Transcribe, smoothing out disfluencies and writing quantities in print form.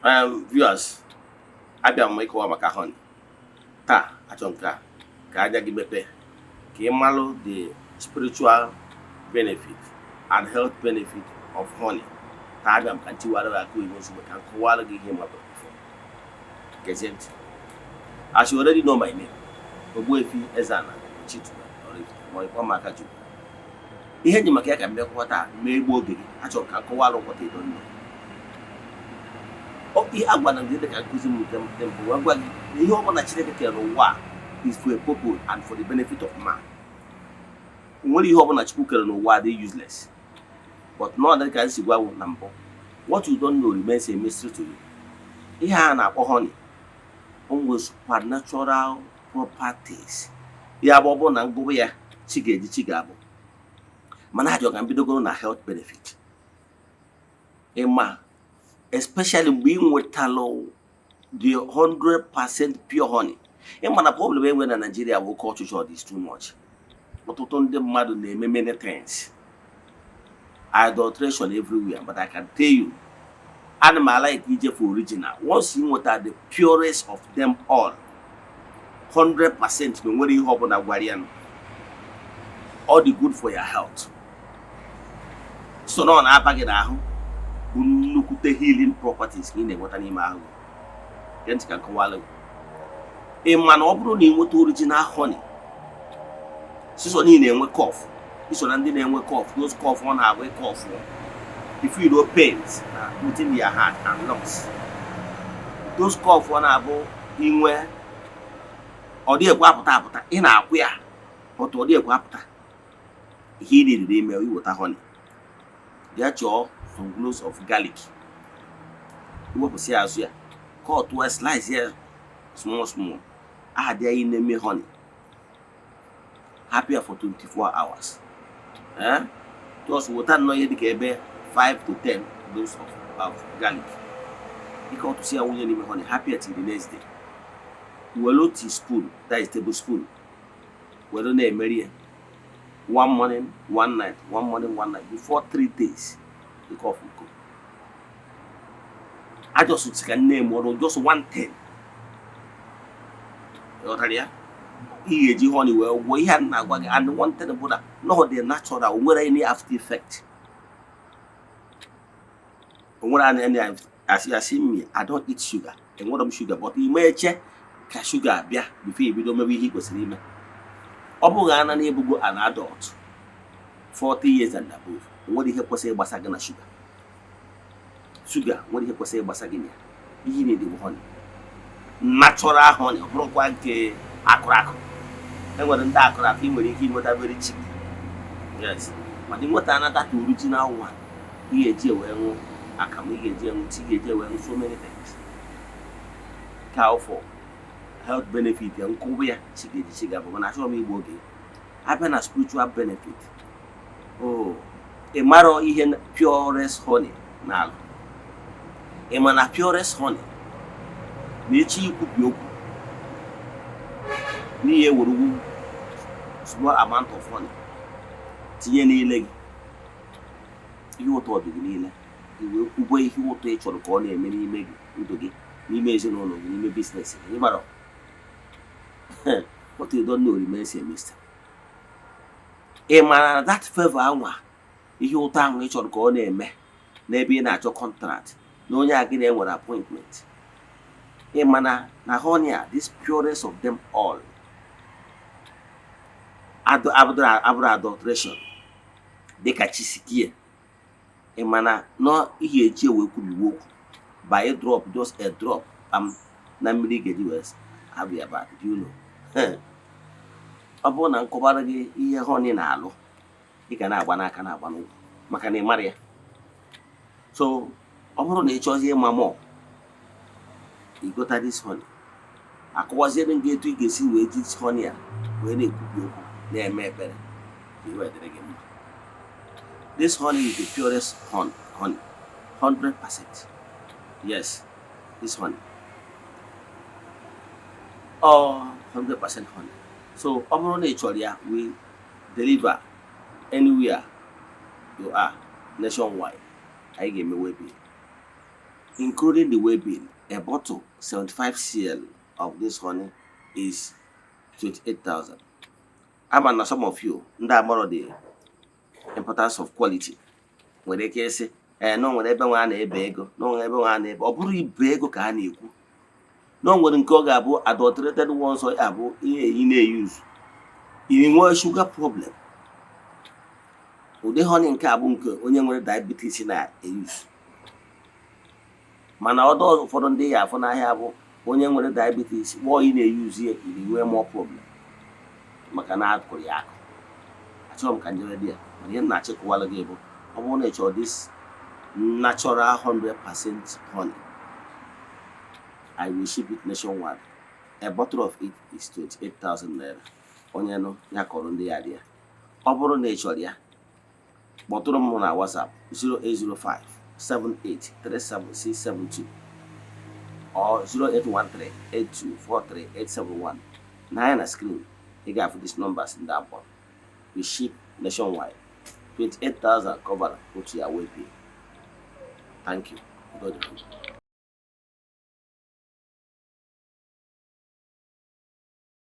Viewers, abịa m ịkọwa maka honey. Taa achọ nke a ka aja gị mepe ka ị malụ the spiritual benefit and health benefit of honey. Taa abịa m ka ntiwara gị akụ iwu ozugbo ka m kọwara gị ihe mabụ before. Gezie ntị. As you already know my name, Ogbuefi Ezeana, ugochitubelu, Oraifite, ma ịkpọ m aka Chukwu. Ihe nji maka ya ka m bịakwa taa mee gbuo oge gị, achọ ka m kọwara ụkwụta edo nne. Ihe agwana ndị dị ka nkụzi m nke mbụ wee gwa gị na ihe ọbụla Chineke kere n'ụwa is for a purpose and for the benefit of man. Nwere ihe ọbụla Chukwu kere n'ụwa dị useless, but not that ka si gwa na mbụ. What you don't know remains a mystery to you. Ihe a na-akpọ honey onwe supernatural properties. Ya bụ ọbụna ngụgụ ya chi ga-eji chi ga-abụ, mana ajọ ka mbidogoro na health benefit. Ịma especially mgbe ị nwetalụ the 100% pure honey. Ịma na problem enwe na Nigeria bụ oke ọchịchọ is too much. Ọtụtụ ndị mmadụ na-eme many things, adulteration everywhere, but I can tell you, animal like ije for original. Once you nweta the purest of them all, 100% no nwere ihe ọbụla gwara ya, all the good for your health. So na ọ na-aba gị n'ahụ nnukwute healing properties ka ị na-enweta n'ime ahụ. Ntị ka nkọwalụ. Ịma na ọ bụrụ na ị nweta original honey, siso niile na-enwe cough, iso na ndị na-enwe cough, those cough ọ na-agba cough, you feel no pains within your heart and lungs. Those cough ọ na-abụ inwe ọ dị ekwe apụta apụta, ị na-akwụ ya otu ọ dị ekwe apụta. Ihe ị na-eriri ime iweta honey. Bịa chọọ some cloves of garlic. Iwepụsị azụ ya, cut or slice ya small. Add ya in the honey. Happy for 24 hours. Just water no yet ebe 5 to 10 cloves of garlic. You can to see how we name honey. Happy till the next day. Well, teaspoon, that is tablespoon. We don't name Mary. One morning, one night, one morning, one night. Before 3 days, the cough will go. I just can name one, just 110. You know what I mean? Honey, well, we had and 110 about no, they're natural, whether any after effect. When I as you see me, I don't eat sugar. And what I'm sugar, but you may check sugar, yeah, before you don't maybe he was in. Ogbuefi na-ebugo an adult 40 years and above. What do you say about sugar? Sugar, what do you say about sugar? You need the honey. Natural honey, nke akụrakụ. Enwere ndị akụrakụ ị nwere ike ịnweta very cheap. Yes. But the water another to original one. Ihe eji wee ṅụ akamụ, ihe eji ṅụ tii, ihe eji wee ṅụ so many things. Cow for health benefit and Korea chiga but na show me igbo oge abịa na spiritual benefit. Oh, a maro ihe purest honey na e mana purest honey na-echi ikwubi okwu n'ihe wuru small amount of honey tinye n'ile gị ihe ụtọ dị gị niile iwe kwubo ihe ụtọ ị chọrọ ka ọ na-eme n'ime gị ndụ gị n'ime ezinụlọ gị n'ime business gị ịmara. What you don't know remains a mystery. Man, that favor anwa ihe ụtọ ahụ ị chọrọ ka ọ na-eme n'ebe ị na-achọ contract na onye a gị na-enwere appointment. Man, na honey this purest of them all. Abụrụ adulteration dịka chisikie. Man, no ihe eji ewe kwubi okwu by a drop, just a drop na mmiri ga-eji wee abịa about, do you know? Ọ bụrụ na nkọbara gị ihe honey na-alụ, ị ga na-agba n'aka na-agba n'ụkwụ maka na ị mara ya. So ọ bụrụ na ị chọzie ịma more, ị gota this honey. Akọwaziere gị etu ị ga-esi wee ji honey a wee na-ekwubi okwu na-eme ekpere iwe dịrị gị mma. This honey is the purest honey, 100%. Yes, this honey. 100% honey. So, we deliver anywhere you are nationwide. I give me way. including the weighing. A bottle 75 cl of this honey is 28,000. Ama na some of you ndị agbọrọ the importance of quality nwere ike ịsị na nwere ebe nwa na-ebe ego, na nwere ebe nwa na-ebe, ọ bụrụ ibe ego ka a na-ekwu. Na nwere nke ọ ga-abụ adulterated ones, ọ ga-abụ ihe eyi na-eyuzu iri nwee sugar problem. Ụdị honey nke abụ nke onye nwere diabetes na-eyuzu. Mana ọdọ ụfọdụ ndị ya afọ n'ahịa bụ onye nwere diabetes kpọọ ị na-eyuzu ya iri nwee more problem maka na akụrụ ya akụ. Achọrọ m ka njere dị ya, mana ihe na-achịkọwala gị bụ ọ bụrụ na ị chọrọ this natural 100% honey, I will ship it nationwide. A bottle of it is 28,000 naira. Onye nụ ya kọrọ ndị ya dị ya. Ọ bụrụ na ị chọrọ ya, kpọtụrụ m na WhatsApp 0805 7837672 or 0813 8243871. Na na screen, you got for these numbers in that one. We ship nationwide. 28,000 covered, go to your way pay. Thank you. God bless you.